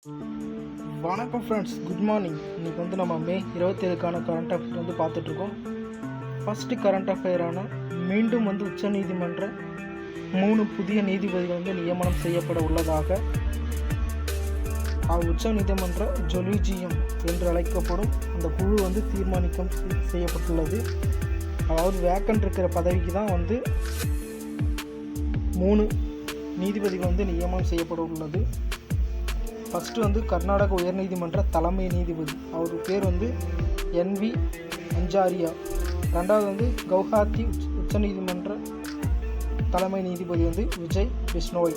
வணக்கம் friends, good morning. இன்றைக்கி வந்து நம்ம மே 27க்கான கரண்ட் அஃபேர் வந்து பார்த்துட்ருக்கோம். ஃபஸ்ட்டு கரண்ட் அஃபேரான மீண்டும் வந்து உச்சநீதிமன்ற 3 புதிய நீதிபதிகள் வந்து நியமனம் செய்யப்பட உள்ளதாக உச்சநீதிமன்ற ஜொலிஜியம் என்று அழைக்கப்படும் அந்த குழு வந்து தீர்மானிக்கம் செய்யப்பட்டுள்ளது. அதாவது வேக்கன்ட் இருக்கிற பதவிக்கு தான் வந்து 3 நீதிபதிகள் வந்து நியமனம் செய்யப்பட உள்ளது. ஃபஸ்ட்டு வந்து கர்நாடக உயர்நீதிமன்ற தலைமை நீதிபதி, அவர் பேர் வந்து NV அஞ்சாரியா. ரெண்டாவது வந்து கவுஹாத்தி உச்சநீதிமன்ற தலைமை நீதிபதி வந்து விஜய் பிஷ்னோய்.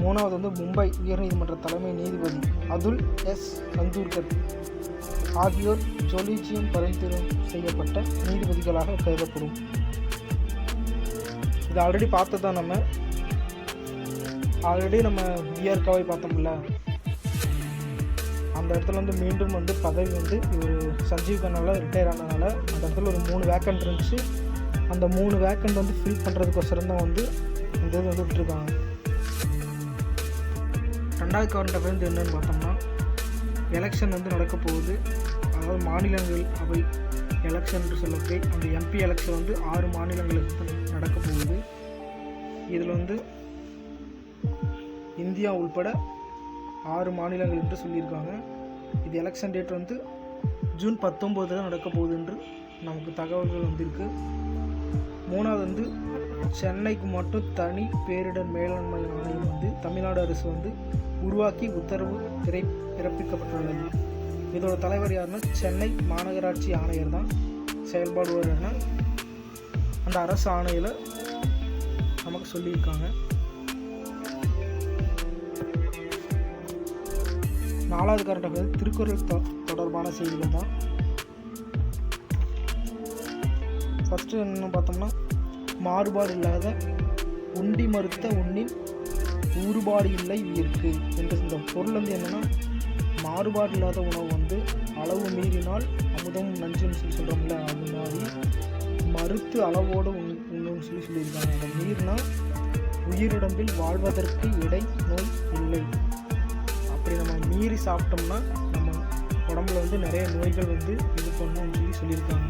மூணாவது வந்து மும்பை உயர்நீதிமன்ற தலைமை நீதிபதி அதுல் S சந்தூர்கர் ஆகியோர் ஜொலிஜியம் பரிந்துரை செய்யப்பட்ட நீதிபதிகளாக கருதப்படும். இது ஆல்ரெடி பார்த்ததான். நம்ம பிஆர் கவாய் பார்த்தோம்ல, அந்த இடத்துல வந்து மீண்டும் வந்து பதவி வந்து இவர் சஞ்சீவ் கண்ணால் ரிட்டையர் ஆனதுனால அந்த இடத்துல ஒரு 3 வேக்கண்ட் இருந்துச்சு. அந்த 3 வேக்கண்ட் வந்து ஃபில் பண்ணுறதுக்கோசரம் தான் வந்து இந்த இது வந்து விட்டுருக்காங்க. ரெண்டாவது கரண்ட் அஃபேர் வந்து என்னென்னு பார்த்தோம்னா, எலெக்ஷன் வந்து நடக்க போகுது. அதாவது மாநிலங்கள் அவை எலெக்ஷன் என்று சொல்லக்கூடிய அந்த MP எலெக்ஷன் வந்து 6 மாநிலங்களுக்கு நடக்க போகுது. இதில் வந்து இந்தியா உள்பட 6 மாநிலங்கள் என்று சொல்லியிருக்காங்க. இது எலெக்ஷன் டேட் வந்து ஜூன் 19 தான் நடக்க போகுது என்று நமக்கு தகவல்கள் வந்திருக்கு. மூணாவது வந்து சென்னைக்கு மட்டும் தனி பேரிடர் மேலாண்மை ஆணையம் வந்து தமிழ்நாடு அரசு வந்து உருவாக்கி உத்தரவு பிறப்பிக்கப்பட்டுள்ளது. இதோட தலைவர் யாருன்னா சென்னை மாநகராட்சி ஆணையர் தான் செயல்படுவார்னா அந்த அரசு ஆணையில் நமக்கு சொல்லியிருக்காங்க. 4வது கரண்ட் அஃபேர் திருக்குறள் தொடர்பான செய்திகள் தான். ஃபஸ்ட்டு என்ன பார்த்தோம்னா, மாறுபாடு இல்லாத உண்டி மறுத்த உண்ணின் ஊறுபாடு இல்லை உயிருக்கு என்று இந்த பொருள் வந்து என்னென்னா, மாறுபாடு இல்லாத உணவு வந்து அளவு மீறினால் அமுதம் நஞ்சுன்னு சொல்கிறோம்ல, அது மாதிரி மறுத்து அளவோடு உண்ணுன்னு சொல்லியிருக்காங்க. அதை மீறினா உயிருடம்பில் வாழ்வதற்கு இடை நோய் இல்லை. அப்படி நம்ம மீறி சாப்பிட்டோம்னா நம்ம உடம்புல வந்து நிறைய நோய்கள் வந்து இது பண்ணணும்னு சொல்லியிருக்காங்க.